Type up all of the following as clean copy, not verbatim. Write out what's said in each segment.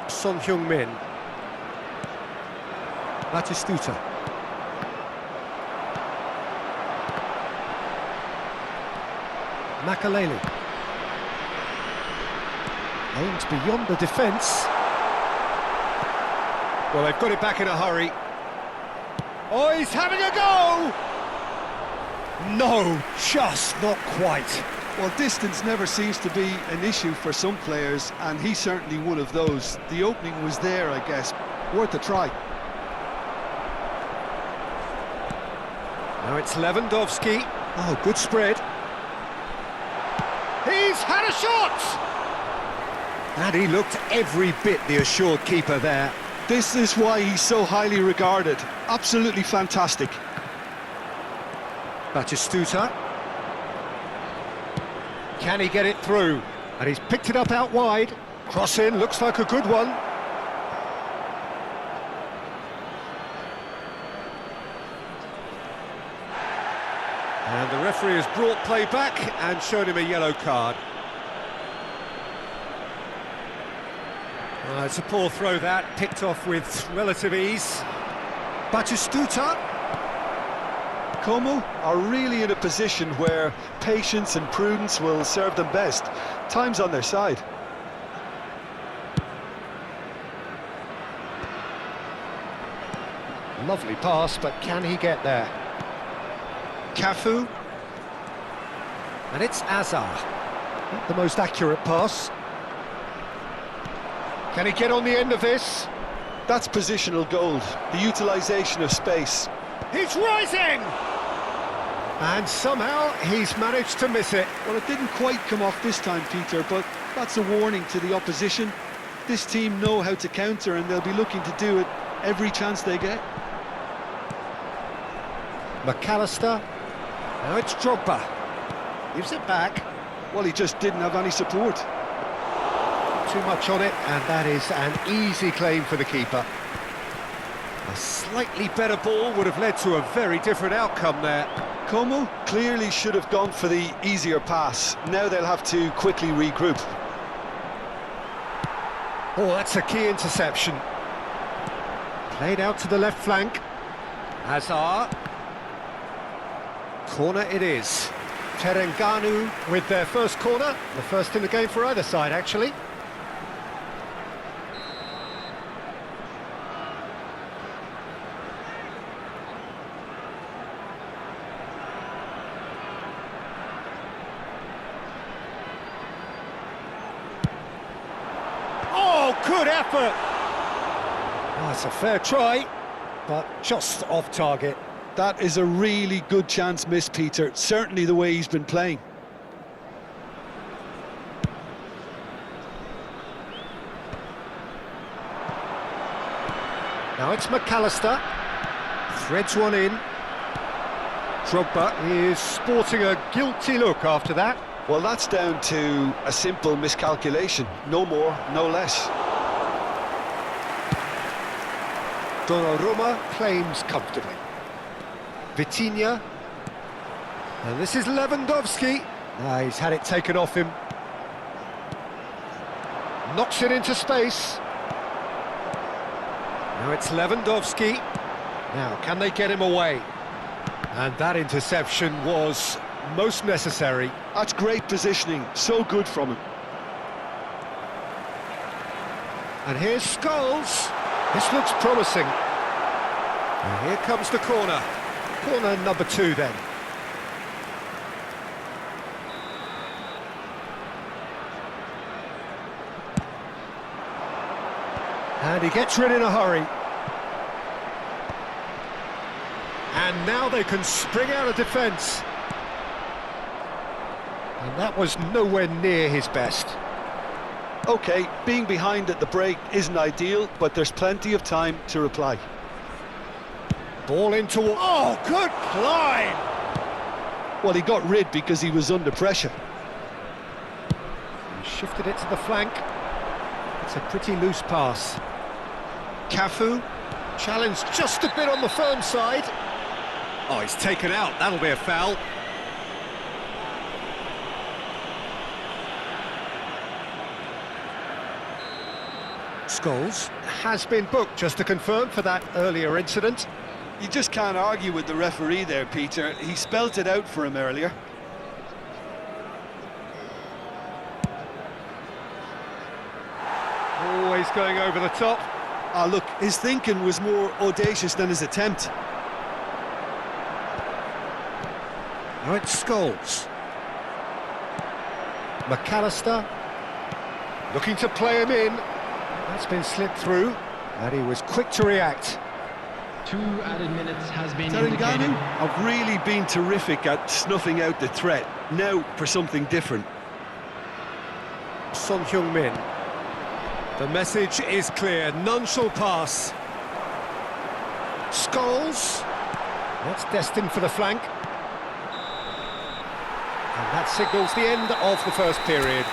Son Heung-min. Batistuta. Makaleli. Aims beyond the defence. Well, they've got it back in a hurry. Oh, he's having a go! No, just not quite. Well, distance never seems to be an issue for some players, and he's certainly one of those. The opening was there, I guess. Worth a try. Now it's Lewandowski. Oh, good spread. He's had a shot! And he looked every bit the assured keeper there. This is why he's so highly regarded. Absolutely fantastic. Batistuta. Can he get it through? And he's picked it up out wide. Cross in, looks like a good one. And the referee has brought play back and shown him a yellow card. It's a poor throw that, picked off with relative ease. Batistuta. Como are really in a position where patience and prudence will serve them best. Time's on their side. Lovely pass, but can he get there? Cafu. And it's Azar. Not the most accurate pass. Can he get on the end of this? That's positional gold, the utilisation of space. He's rising! And somehow he's managed to miss it. Well, it didn't quite come off this time, Peter, but that's a warning to the opposition. This team know how to counter, and they'll be looking to do it every chance they get. McAllister. Now it's Drogba. Gives it back. Well, he just didn't have any support. Too much on it, and that is an easy claim for the keeper. A slightly better ball would have led to a very different outcome there. Como clearly should have gone for the easier pass. Now they'll have to quickly regroup. Oh, that's a key interception. Played out to the left flank. Hazard. Corner it is. Terengganu with their first corner. The first in the game for either side, actually. Good effort! Oh, it's a fair try, but just off target. That is a really good chance missed, Peter. Certainly the way he's been playing. Now it's McAllister. Threads one in. Drogba is sporting a guilty look after that. Well, that's down to a simple miscalculation. No more, no less. Donnarumma claims comfortably. Vitinha. And this is Lewandowski. He's had it taken off him. Knocks it into space. Now it's Lewandowski. Now, can they get him away? And that interception was most necessary. That's great positioning. So good from him. And here's Scholes. This looks promising. And here comes the corner. Corner number 2 then. And he gets rid in a hurry. And now they can spring out of defence. And that was nowhere near his best. OK, being behind at the break isn't ideal, but there's plenty of time to reply. Ball into... Oh, good climb! Well, he got rid because he was under pressure. He shifted it to the flank. It's a pretty loose pass. Cafu, challenged just a bit on the firm side. Oh, he's taken out. That'll be a foul. Scholes has been booked, just to confirm, for that earlier incident. You just can't argue with the referee there, Peter. He spelt it out for him earlier. Always going over the top. Ah, look, his thinking was more audacious than his attempt. Now it's Scholes. McAllister looking to play him in. That's been slipped through, and he was quick to react. 2 added minutes has been Terengganu indicated. have really been terrific at snuffing out the threat. Now for something different. Son Heung-min. The message is clear, none shall pass. Scholes. That's destined for the flank. And that signals the end of the first period.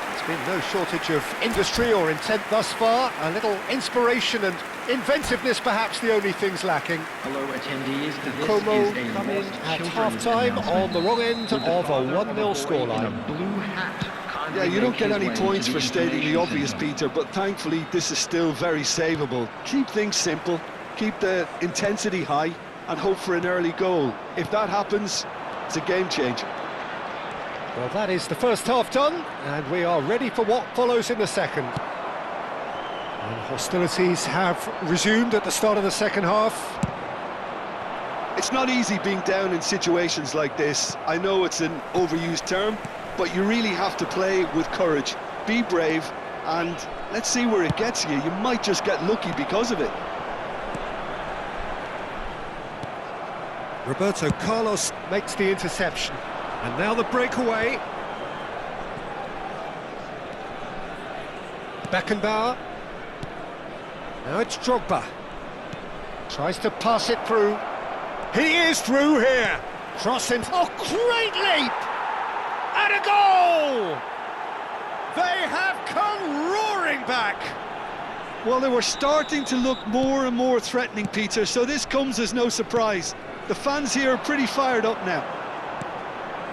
There's been no shortage of industry or intent thus far. A little inspiration and inventiveness, perhaps the only things lacking. Hello attendees, this Como is a coming lost at children's half-time on announcement. the wrong end Would the of a father 1-0 of a boy in scoreline. a blue hat kindly Yeah, you don't make get his any way points to for the stating the information obvious, centre? Peter, but thankfully this is still very savable. Keep things simple, keep the intensity high, and hope for an early goal. If that happens, it's a game changer. Well, that is the first half done, and we are ready for what follows in the second. And hostilities have resumed at the start of the second half. It's not easy being down in situations like this. I know it's an overused term, but you really have to play with courage. Be brave, and let's see where it gets you. You might just get lucky because of it. Roberto Carlos makes the interception. And now the breakaway. Beckenbauer. Now it's Drogba. Tries to pass it through. He is through here. Crossing. Oh, great leap! And a goal! They have come roaring back. Well, they were starting to look more and more threatening, Peter, so this comes as no surprise. The fans here are pretty fired up now.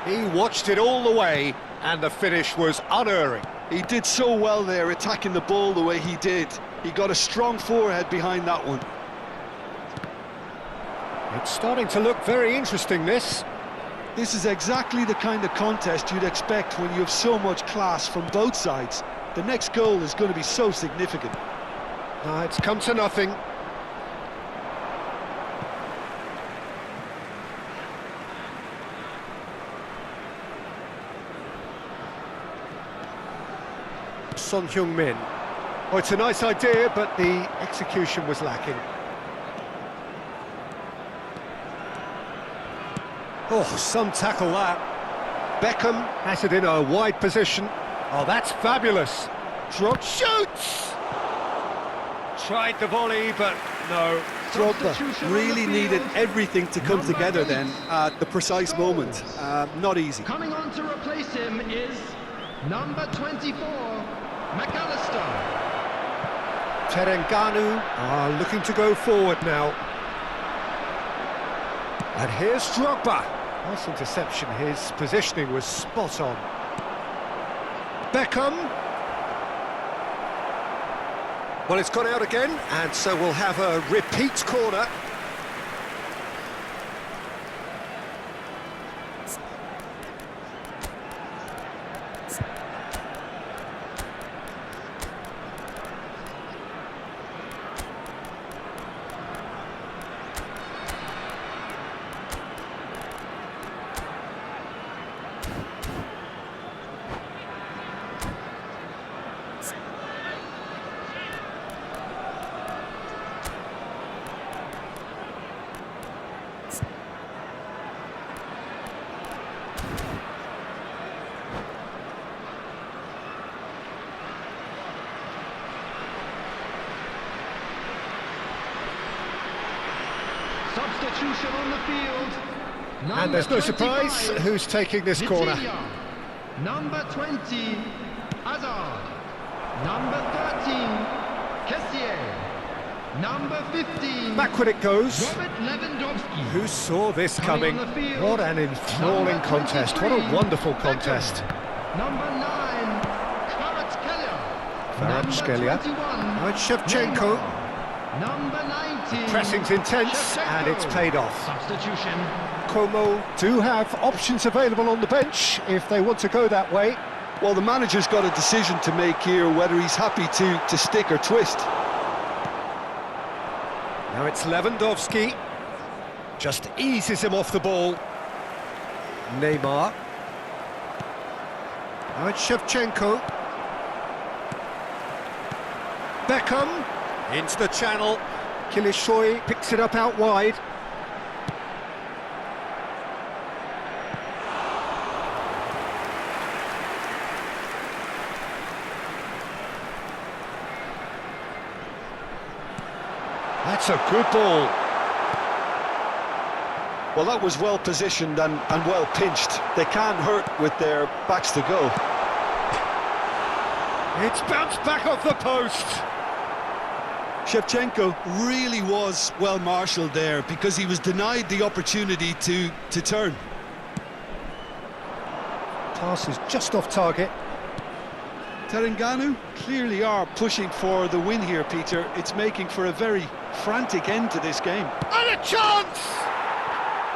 He watched it all the way, and the finish was unerring. He did so well there, attacking the ball the way he did. He got a strong forehead behind that one. It's starting to look very interesting, this. This is exactly the kind of contest you'd expect when you have so much class from both sides. The next goal is going to be so significant. It's come to nothing. Son Heung-min. Oh, it's a nice idea, but the execution was lacking. Oh, some tackle that. Beckham has it in a wide position. Oh, that's fabulous. Drogba shoots! Tried the volley, but no. Drogba really needed everything to come together then at the precise moment. Not easy. Coming on to replace him is number 24, McAllister. Terengganu are looking to go forward now. And here's Drogba. Nice interception, his positioning was spot on. Beckham. Well, it's gone out again, and so we'll have a repeat corner. Substitution on the field. And there's no surprise who's taking this corner. Number 20, Hazard. Number 13, Kessier. Number 15, Backward it goes. Robert Lewandowski. Who saw this coming? on the field, What an enthralling number contest. What a 23, wonderful Beckham. contest. Number 9, Kvaratskhelia. Kvaratskhelia. Now it's Shevchenko. Number 19. Pressing's intense, Shevchenko. and it's paid off. Substitution. Como do have options available on the bench if they want to go that way. Well, the manager's got a decision to make here, whether he's happy to stick or twist. Now it's Lewandowski. Just eases him off the ball. Neymar. Now it's Shevchenko. Beckham. Into the channel. Kilishoy picks it up out wide. That's a good ball. Well, that was well positioned and well pinched. They can't hurt with their backs to go. It's bounced back off the post. Shevchenko really was well marshalled there because he was denied the opportunity to turn. Pass is just off target. Terengganu clearly are pushing for the win here, Peter. It's making for a very frantic end to this game. And a chance!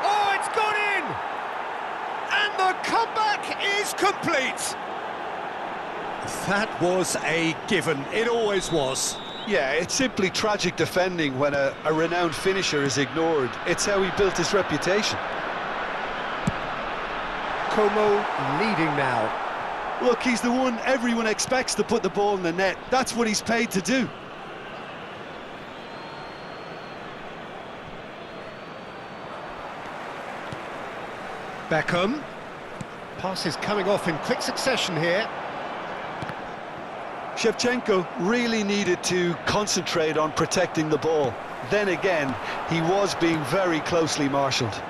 Oh, it's gone in! And the comeback is complete! That was a given. It always was. Yeah, it's simply tragic defending when a renowned finisher is ignored. It's how he built his reputation. Como leading now. Look, he's the one everyone expects to put the ball in the net. That's what he's paid to do. Beckham. Passes coming off in quick succession here. Shevchenko really needed to concentrate on protecting the ball. Then again, he was being very closely marshalled.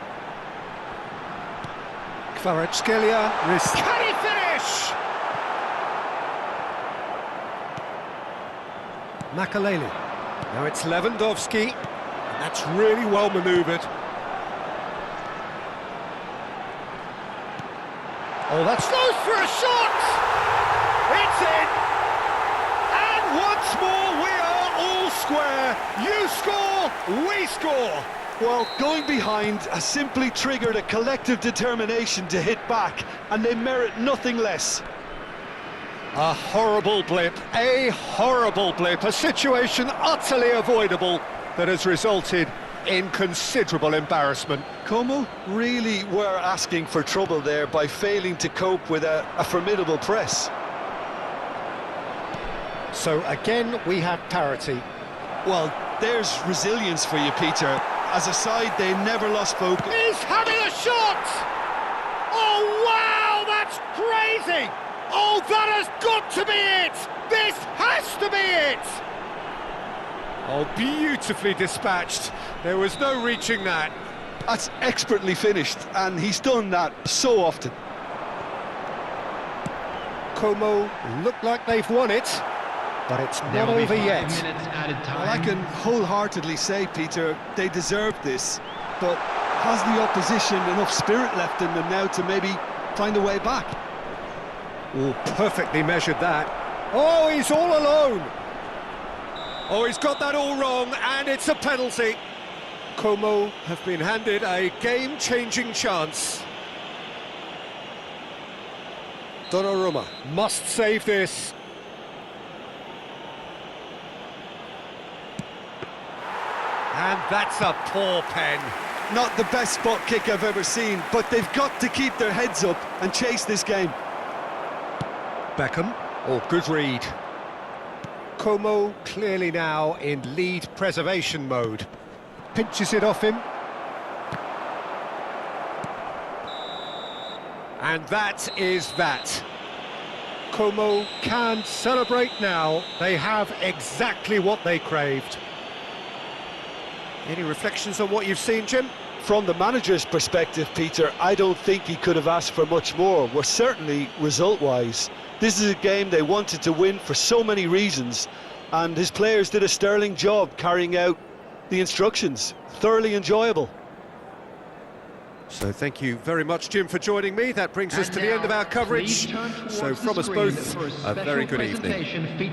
Kvaratskhelia. Can he finish? Makaleli. Now it's Lewandowski. And that's really well manoeuvred. Oh, that's close for a shot! It's in! And once more we are all square. You score, we score. Well, going behind has simply triggered a collective determination to hit back, and they merit nothing less. A horrible blip, a situation utterly avoidable that has resulted in considerable embarrassment. Como really were asking for trouble there by failing to cope with a formidable press. So again, we have parity. Well, there's resilience for you, Peter. As a side, they never lost focus. He's having a shot! Oh, wow, that's crazy! Oh, that has got to be it! This has to be it! Oh, beautifully dispatched. There was no reaching that. That's expertly finished, and he's done that so often. Como look like they've won it, but it's not over yet. Well, I can wholeheartedly say, Peter, they deserved this, but has the opposition enough spirit left in them now to maybe find a way back? Oh, perfectly measured that. Oh, he's all alone. Oh, he's got that all wrong, and it's a penalty. Como have been handed a game-changing chance. Donnarumma must save this. And that's a poor pen. Not the best spot kick I've ever seen, but they've got to keep their heads up and chase this game. Beckham. Oh, good read. Como clearly now in lead preservation mode. Pinches it off him. And that is that. Como can celebrate now. They have exactly what they craved. Any reflections on what you've seen, Jim? From the manager's perspective, Peter, I don't think he could have asked for much more. Well, certainly result-wise. This is a game they wanted to win for so many reasons, and his players did a sterling job carrying out the instructions. Thoroughly enjoyable. So thank you very much, Jim, for joining me. That brings us to the end of our coverage. So from us both, a very good evening.